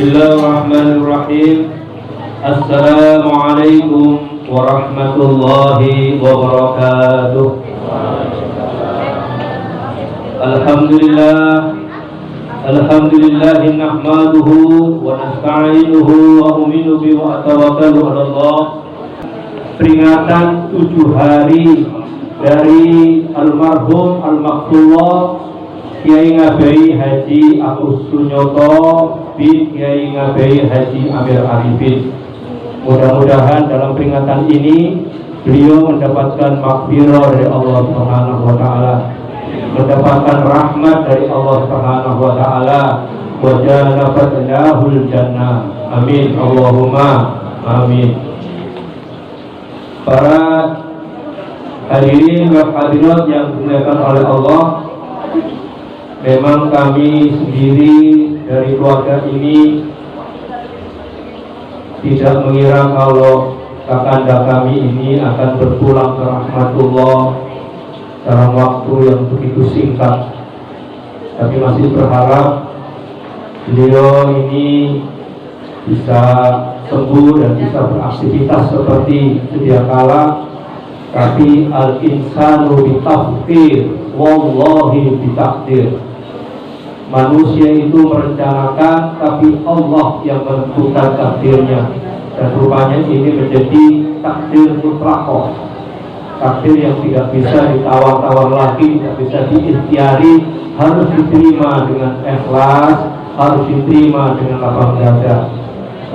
Bismillahirrahmanirrahim. Assalamualaikum warahmatullahi wabarakatuh. Alhamdulillah nahmaduhu wa nasta'inuhu wa nu'minu bihi wa tawakkalu 'ala Allah. Peringatan 7 hari dari almarhum al-maqtullah Kiai Ngabeyi Haji Agus Sunyoto bin Kiai Ngabeyi Haji Amir Arifin. Mudah-mudahan dalam peringatan ini beliau mendapatkan maghfirah dari Allah Subhanahu wa taala, mendapatkan rahmat dari Allah Subhanahu wa taala, wa janabat lahul jannah. Amin Allahumma amin. Para hadirin dan hadirat yang dimuliakan oleh Allah, memang kami sendiri dari keluarga ini tidak mengira kalau kakanda kami ini akan berpulang ke rahmatullah dalam waktu yang begitu singkat. Tapi masih berharap beliau ini bisa sembuh dan bisa beraktivitas seperti sedia kala. Tapi al-insanu bitaqdir, wallahi bitakdir. Manusia itu merencanakan, tapi Allah yang menentukan takdirnya. Dan rupanya ini menjadi takdir mutlaqah, takdir yang tidak bisa ditawar-tawar lagi, tidak bisa diikhtiari, harus diterima dengan ikhlas, harus diterima dengan lapang dada.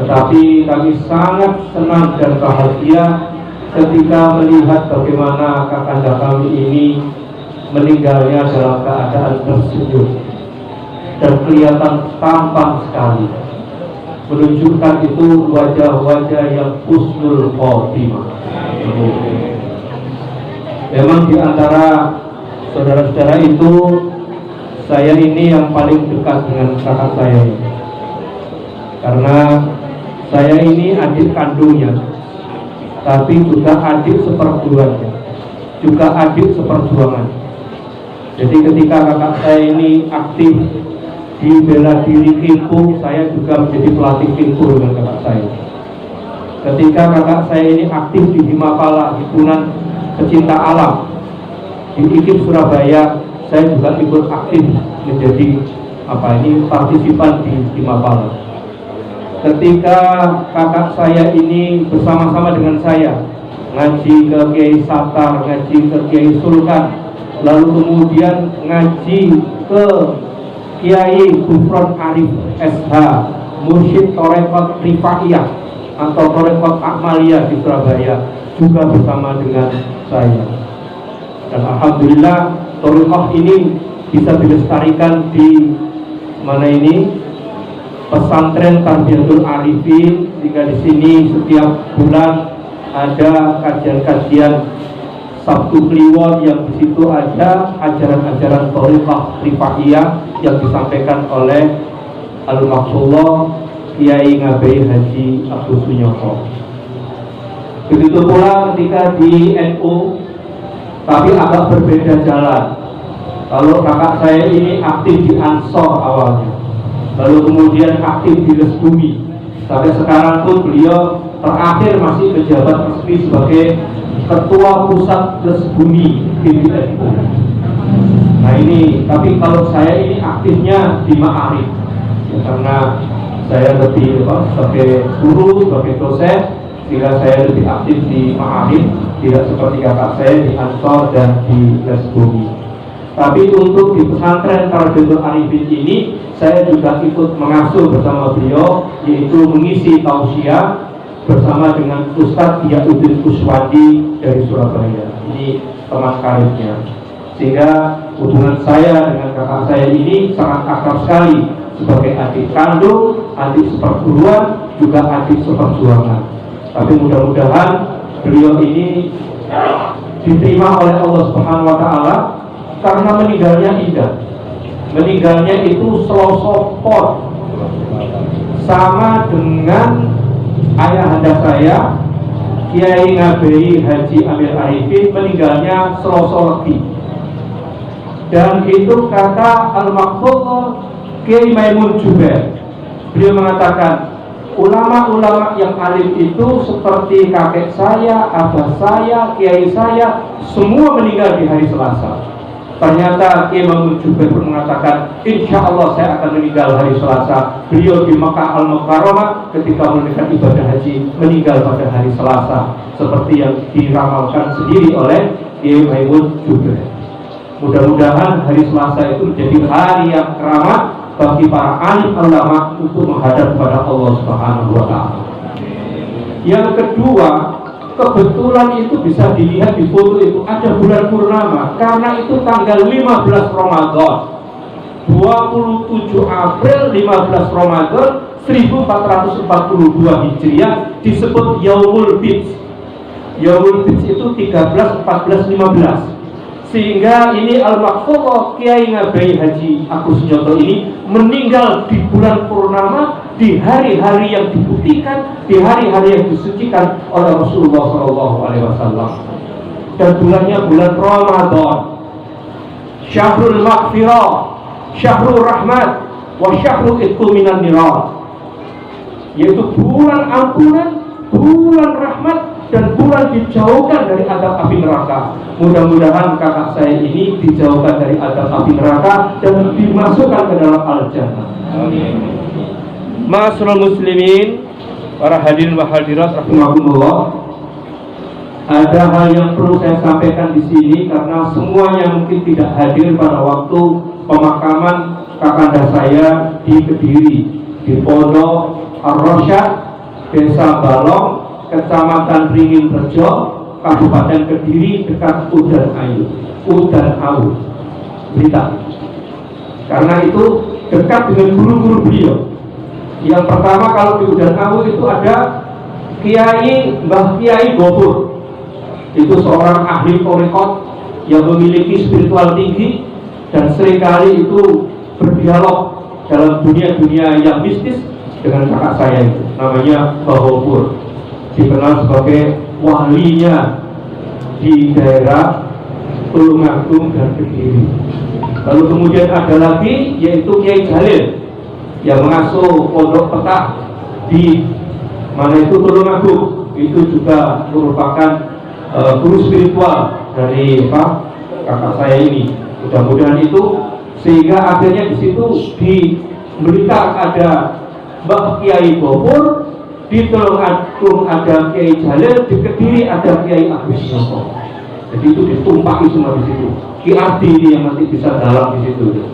Tetapi kami sangat senang dan bahagia ketika melihat bagaimana kakanda kami ini meninggalnya dalam keadaan tersenyum dan kelihatan tampan sekali, menunjukkan itu wajah-wajah yang husnul khotimah. Memang di antara saudara-saudara itu, saya ini yang paling dekat dengan kakak saya ini, karena saya ini adik kandungnya, tapi juga adik seperjuangannya, juga adik seperjuangan. Jadi ketika kakak saya ini aktif di bela diri Kimpu, saya juga menjadi pelatih Kimpu dengan kakak saya. Ketika kakak saya ini aktif di Himapala, himpunan pecinta alam di IKIP Surabaya, saya juga ikut aktif menjadi partisipan di Himapala. Ketika kakak saya ini bersama-sama dengan saya ngaji ke Kiai Satar, ngaji ke Kiai Sultan, lalu kemudian ngaji ke Kiai Gufron Arif SH, Mursyid Torekot Rifaiyah atau Torekot Akmaliyah di Surabaya, juga bersama dengan saya. Dan alhamdulillah Torekot ini bisa dilestarikan di mana ini, pesantren Tarbiyatul Arifin, jika di sini setiap bulan ada kajian-kajian Sabtu Kliwon yang di situ ada ajaran-ajaran Thariqah Rifaiyah yang disampaikan oleh al-maqtullah Kiai Ngabeyi Haji Agus Sunyoto. Begitu pula ketika di NU, tapi agak berbeda jalan. Kalau kakak saya ini aktif di Ansor awalnya, lalu kemudian aktif di Lesbumi, sampai sekarang pun beliau terakhir masih menjabat resmi sebagai Ketua Pusat Lesbumi PBNU. Nah ini, tapi kalau saya ini aktifnya di Ma'arif, ya, karena saya lebih sebagai guru, sebagai dosen, sehingga saya lebih aktif di Ma'arif, tidak seperti kakak saya di Ansor dan di Lesbumi. Tapi untuk di pesantren Tarbiyatul Arifin ini, saya juga ikut mengasuh bersama beliau, yaitu mengisi tausiah bersama dengan Ustadz Ya'udin Kuswadi dari Surabaya. Ini teman karibnya, sehingga hubungan saya dengan kakak saya ini sangat akrab sekali, sebagai adik kandung, adik seperguruan, juga adik seperjuangan. Tapi mudah-mudahan beliau ini diterima oleh Allah Subhanahu wa taala, karena meninggalnya indah. Meninggalnya itu selosopot, sama dengan ayahanda saya Kiai Ngabeyi Haji Amir Arifin, meninggalnya Selasa Legi. Dan itu kata al-maqtullah Kiai Maimun Jubair, Beliau mengatakan, ulama-ulama yang alim itu seperti kakek saya, abah saya, kiai saya, semua meninggal di hari Selasa. Ternyata Imam Jubair mengatakan, insya Allah saya akan meninggal hari Selasa. Beliau di Makkah Al-Mukarramah ketika menunaikan ibadah haji meninggal pada hari Selasa, seperti yang diramalkan sendiri oleh Imam Jubair. Mudah-mudahan hari Selasa itu menjadi hari yang keramat bagi para alim ulama untuk menghadap kepada Allah Subhanahu wa Ta'ala. Yang kedua, kebetulan itu bisa dilihat di foto itu ada bulan purnama, karena itu tanggal 15 Ramadan 27 April 15 Ramadan 1442 Hijriah disebut Yaumul Bid. Yaumul Bid itu 13, 14, 15. Sehingga ini Al-Mahfudh Kiai Ngabai Haji Agus Nyoto ini meninggal di bulan purnama, di hari-hari yang dibuktikan, di hari-hari yang disucikan oleh Rasulullah SAW. Dan bulannya bulan Ramadan, Syahrul Maghfirah, Syahrul Rahmat, wa Syahrul Itqu minan Niran, yaitu bulan ampunan, bulan rahmat, dan bulan dijauhkan dari adab api neraka. Mudah-mudahan kakak saya ini dijauhkan dari adab api neraka dan dimasukkan ke dalam al-jannah. Ma'asyiral muslimin, para hadirin wa hadirat rahimakumullah. Ada hal yang perlu saya sampaikan di sini karena semuanya mungkin tidak hadir pada waktu pemakaman kakanda saya di Kediri, di Pondok Ar-Rasyad, Desa Balong, Kecamatan Ringin Rejo, Kabupaten Kediri, dekat Udan Awu, Blitar. Karena itu dekat dengan guru-guru beliau. Yang pertama kalau di Udan Awu itu ada Kiai Mbah Kiai Gopur. Itu seorang ahli thariqat yang memiliki spiritual tinggi dan seringkali itu berdialog dalam dunia-dunia yang mistis dengan kakak saya itu. Namanya Mbah Gopur, dikenal sebagai walinya di daerah Tulungagung dan Kediri. Lalu kemudian ada lagi yaitu Kiai Jalil yang mengasuh pondok Petah di mana itu Tulungagung. Itu juga merupakan guru spiritual dari kakak saya ini. Mudah-mudahan itu sehingga akhirnya di situ di Blitar ada Mbah Kiai Gopur, di Tulungagung ada Kiai Jalil, di Kediri ada Kiai Agus Nyoto. Jadi itu ditumpaki semua di situ. Ki Ardi ini yang nanti bisa dalam di situ.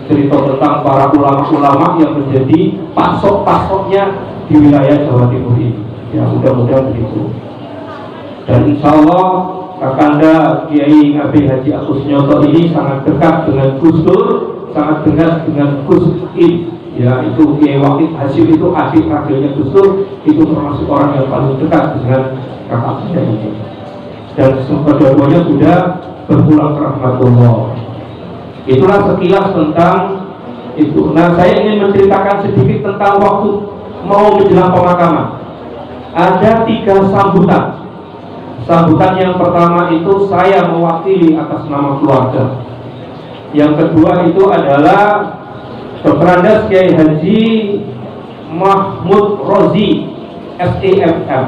Cerita tentang para ulama-ulama yang menjadi pasok-pasoknya di wilayah Jawa Timur ini. Ya mudah-mudahan begitu. Dan insya Allah kakanda Kiai Ngabai Haji Agus Nyoto ini sangat dekat dengan Gus Dur, sangat dekat dengan Gus Im. Ya itu Kiai Wahid Hasyim itu adik ragilnya Gus Dur, itu termasuk orang yang paling dekat dengan kakak saya ini. Dan kedua-duanya sudah berpulang ke rahmatullah. Itulah sekilas tentang itu. Nah saya ingin menceritakan sedikit tentang waktu mau menjelang pemakaman. Ada 3 sambutan. Sambutan yang pertama itu saya mewakili atas nama keluarga. Yang kedua itu adalah Dr. Andes Kiai Haji Mahmud Rozi SEMM,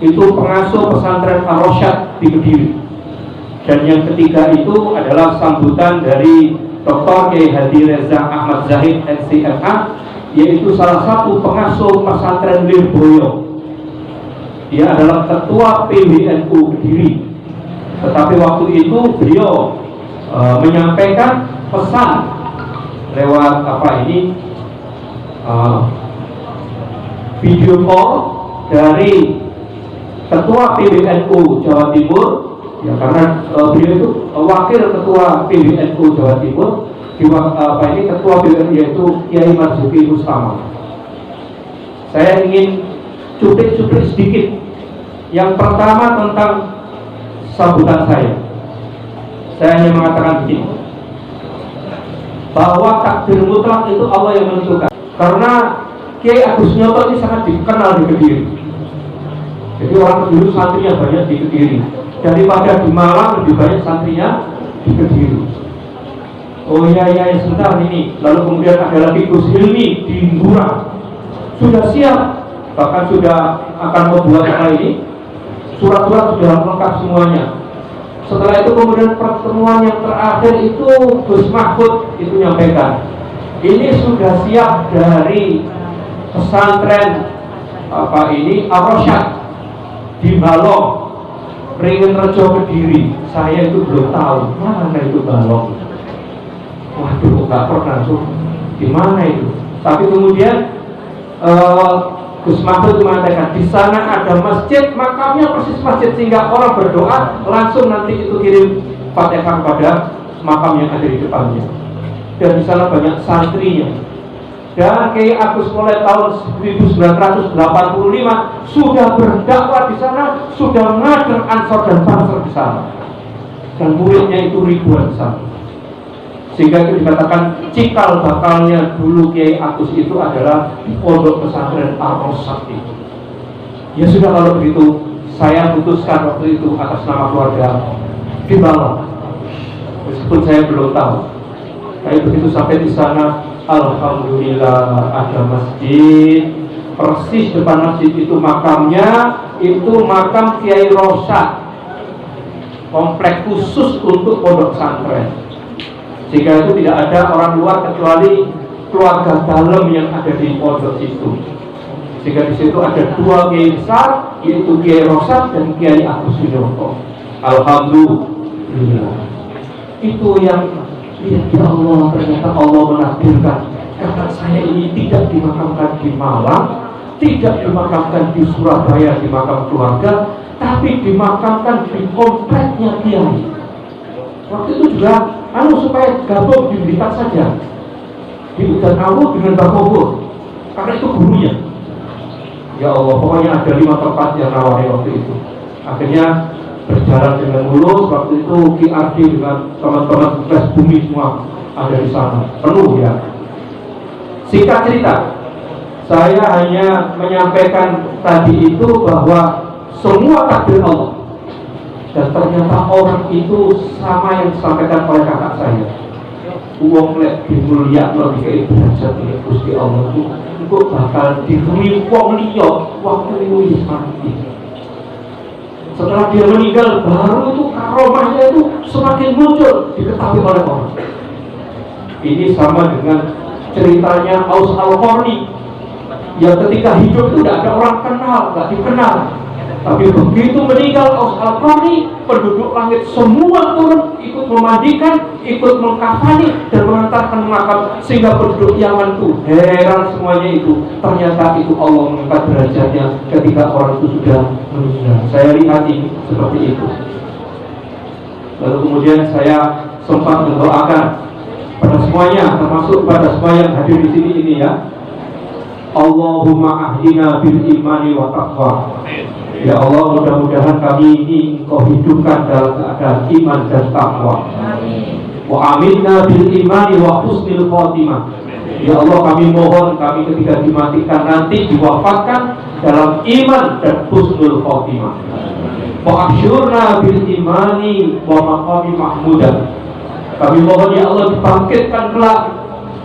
itu pengasuh pesantren Ar-Rasyad di Kediri. Dan yang ketiga itu adalah sambutan dari Dr. Kiai Hadi Reza Ahmad Zahid SCMA, yaitu salah satu pengasuh pesantren Lirboyo. Dia adalah ketua PWNU Kediri. Tetapi waktu itu beliau menyampaikan pesan lewat video call dari ketua PWNU Jawa Timur, ya karena beliau itu wakil ketua PWNU Jawa Timur, ketua PWNU yaitu Kiai Marzuki Mustama. Saya ingin cuplik-cuplik sedikit. Yang pertama tentang sambutan saya. Saya hanya mengatakan begini, bahwa takdir mutlak itu Allah yang menentukan. Karena Kiai Agus Nyoto ini sangat dikenal di Kediri. Jadi orang Kediri santrinya banyak di Kediri. Daripada di Malang lebih banyak santrinya di Kediri. Oh iya sebentar ini. Lalu kemudian ada lagi Gus Hilmi di Ngurah. sudah siap, bahkan sudah akan membuat apa ini, surat-surat sudah lengkap semuanya. Setelah itu kemudian pertemuan yang terakhir itu Gus Mahfud itu nyampaikan, ini sudah siap dari pesantren apa ini Ar-Rasyad di Balong, Ringen Rejo Kediri. Saya itu belum tahu mana itu Balong. Waduh, nggak pernah tuh. Di mana itu? Tapi kemudian Gus Mahfud mengatakan di sana ada masjid, makamnya persis masjid, sehingga orang berdoa langsung nanti itu kirim Fatihah pada makam yang ada di depannya. Dan di sana banyak santrinya. Dan Kiai Agus mulai tahun 1985 sudah berdakwah di sana, sudah ngajar Ansor dan Banser di sana. Dan muridnya itu ribuan di sana. Sehingga itu dikatakan cikal bakalnya dulu Kiai Agus itu adalah di pondok pesantren Ar-Rasyad itu. Ya sudah, kalau begitu saya putuskan waktu itu atas nama keluarga di Balong. Meskipun saya belum tahu. Tapi begitu sampai di sana, alhamdulillah ada masjid. Persis depan masjid itu makamnya, itu makam Kiai Rosyad, komplek khusus untuk pondok pesantren. Sehingga itu tidak ada orang luar kecuali keluarga dalam yang ada di pondok itu. Sehingga di situ ada dua kiai besar, yaitu Kiai Rosyad dan Kiai Agus Sunyoko. Alhamdulillah. Itu yang ya Allah, ternyata Allah menakdirkan kakak saya ini tidak dimakamkan di Malang, tidak dimakamkan di Surabaya di makam keluarga, tapi dimakamkan di kompleknya Kiai. Waktu itu juga supaya gabung di Blitar saja, di Udan Awu dengan Bakobur, karena itu gurunya. Ya Allah, pokoknya ada 5 tempat yang rawani waktu itu. Akhirnya berjalan dengan mulus. Waktu itu KRD dengan teman-teman Pres Bumi semua ada di sana, penuh ya. Singkat cerita, saya hanya menyampaikan tadi itu bahwa semua takdir Allah. Dan ternyata orang itu sama yang disampaikan oleh kakak saya. Uang lek dimulia lebih ke derajat ini Gusti Allah itu bakal diberi wong liya waktu wis mati. Setelah dia meninggal, baru itu karomahnya itu semakin muncul, diketahui oleh orang. Ini sama dengan ceritanya Aus Al-Qarni, yang ketika hidup itu tidak ada orang kenal, tidak dikenal. Tapi begitu meninggal Aus Al-Qarni, penduduk langit semua turun, ikut memandikan, ikut mengkafani dan mengantarkan makam, sehingga penduduk Yaman itu heran semuanya itu. Ternyata itu Allah mengangkat derajatnya ketika orang itu sudah meninggal. Saya lihat ini seperti itu. Lalu kemudian saya sempat mendoakan pada semuanya, termasuk pada semua yang hadir di sini ini ya. Allahumma ahdina bil imani wa taqwa. Ya Allah, mudah-mudahan kami ini Engkau hidupkan dalam keadaan iman dan takwa. Wa aminna bil imani wa husnil khotimah. Ya Allah, kami mohon kami ketika dimatikan nanti diwafatkan dalam iman dan husnul khotimah. Wa asyurna bil imani wa maqami mahmudah. Kami mohon ya Allah dibangkitkan kelak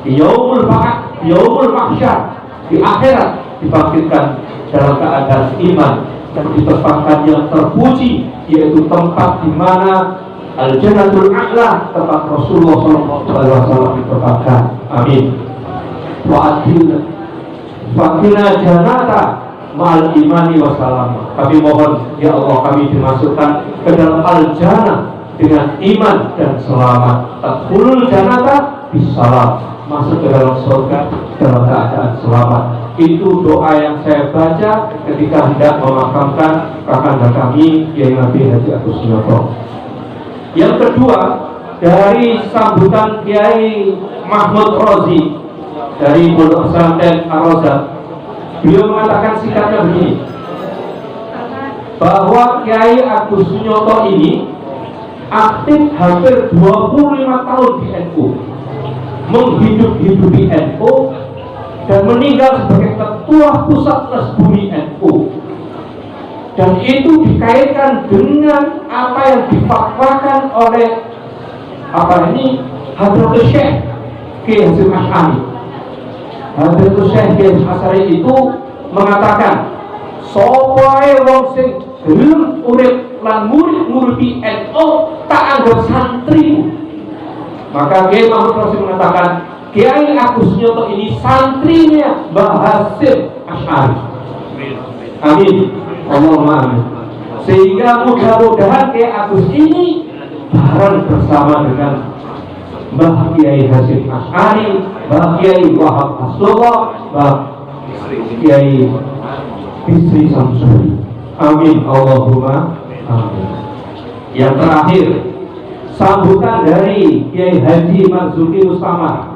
di yaumul ba'ats, yaumul mahsyar, di akhirat dibangkitkan dalam keadaan iman dan ditempatkan yang terpuji, yaitu tempat di mana Al-Jannatul A'la, tempat Rasulullah SAW ditempatkan. Amin. Wa adina jannata ma'al imani wassalam. Kami mohon ya Allah, kami dimasukkan ke dalam Al-Jannah dengan iman dan selamat. Tadkhulul jannata bisalam, masuk ke dalam surga dalam keadaan selamat. Itu doa yang saya baca ketika hendak memakamkan kakanda kami Kiai Nabi Haji Agus Sunyoko. Yang kedua, dari sambutan Kiai Mahmud Rozi dari Pondok Pesantren Ar-Rasyad, beliau mengatakan singkatnya begini, bahwa Kiai Agus Sunyoko ini aktif hampir 25 tahun di NU, menghidup-hidupi NU dan meninggal sebagai ketua pusat Pres Bumi NU. Dan itu dikaitkan dengan apa yang difatwakan oleh Hadratus Syekh Kiai Hasyim Asy'ari. Hadratus Syekh Kiai Asari itu mengatakan, sopoe wong sing gelem urip lan murid-muridi NU tak anggap santri. Maka Kiai Mahmud Rasim mengatakan, Kiai Agus Nyoto ini santrinya Mbah Hasyim Asy'ari. Amin. Allahumma amin. Sehingga mudah-mudahan Kiai Agus ini bareng bersama dengan Mbah Kiai Hasyim Asy'ari, Mbah Kiai Wahab As-Sugha, Mbah Kiai Bisri Samsuri. Amin. Allahumma amin. Yang terakhir, sambutan dari Kiai Haji Marzuki Mustamar.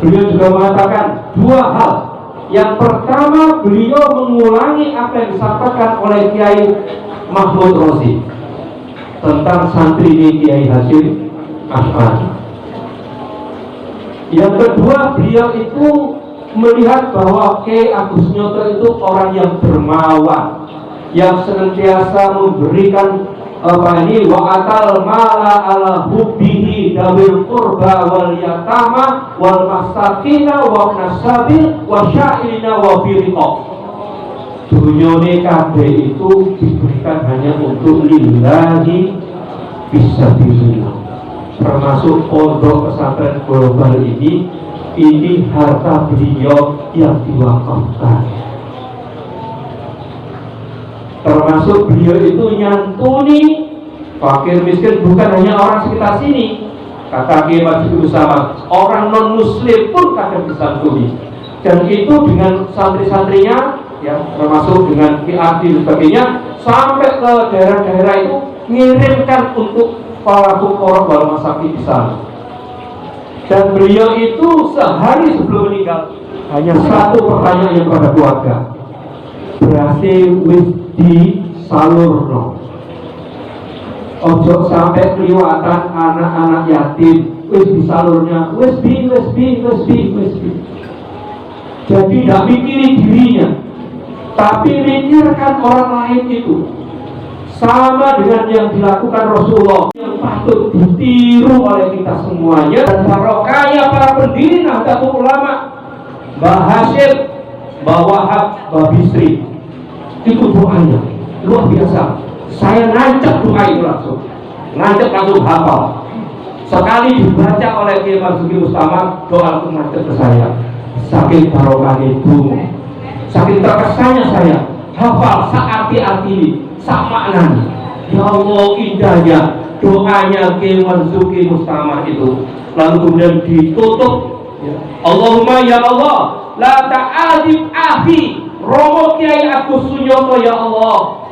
Beliau juga mengatakan dua hal. Yang pertama, beliau mengulangi apa yang disampaikan oleh Kiai Mahmud Rosi tentang santri Kiai Hasyim Asy'ari. Yang kedua, beliau itu melihat bahwa Kiai Agus Nyoto itu orang yang dermawan, yang senantiasa memberikan wa atal mala ala hubbihi dawil qurba wal yatama wal masakina wa nasabil wa sya'ilina wa firiqah. Dunyane kabeh itu diberikan hanya untuk lillahi fisabilillah. Termasuk pondok pesantren global ini harta beliau yang diwakafkan. Termasuk beliau itu nyantuni fakir miskin bukan hanya orang sekitar sini. Kata Kiai Marzuki Mustamar, orang non muslim pun kadang disantuni. Dan itu dengan santri-santrinya, ya, termasuk dengan PRD dan sebagainya, sampai ke daerah-daerah itu ngirimkan untuk para fuqara wal masakin di sana. Dan beliau itu sehari sebelum meninggal hanya satu pertanyaan kepada keluarga, berhasil wis di salurno, ojo sampai keliwatan anak-anak yatim, wis di salurnya, wis bi. Jadi tidak mikirin dirinya, tapi mikirkan orang lain itu. Sama dengan yang dilakukan Rasulullah, yang patut ditiru oleh kita semuanya. Dan barokahnya para pendiri Nahdlatul Ulama, Mbah Hasyim, Mbah Wahab, Mbah Bisri, itu doanya luar biasa. Saya nancep doa itu langsung hafal. Sekali dibaca oleh Kiai Marzuki Mustamar, doa itu nancep ke saya. Saking barokahnya itu, saking terkesannya saya hafal searti-arti, sak maknanya. Ya Allah, indahnya doanya Kiai Marzuki Mustamar itu. Lalu kemudian ditutup, Allahumma ya Allah, la ta'adib ahi Romo Kiai Agus Sunyoto, ya Allah,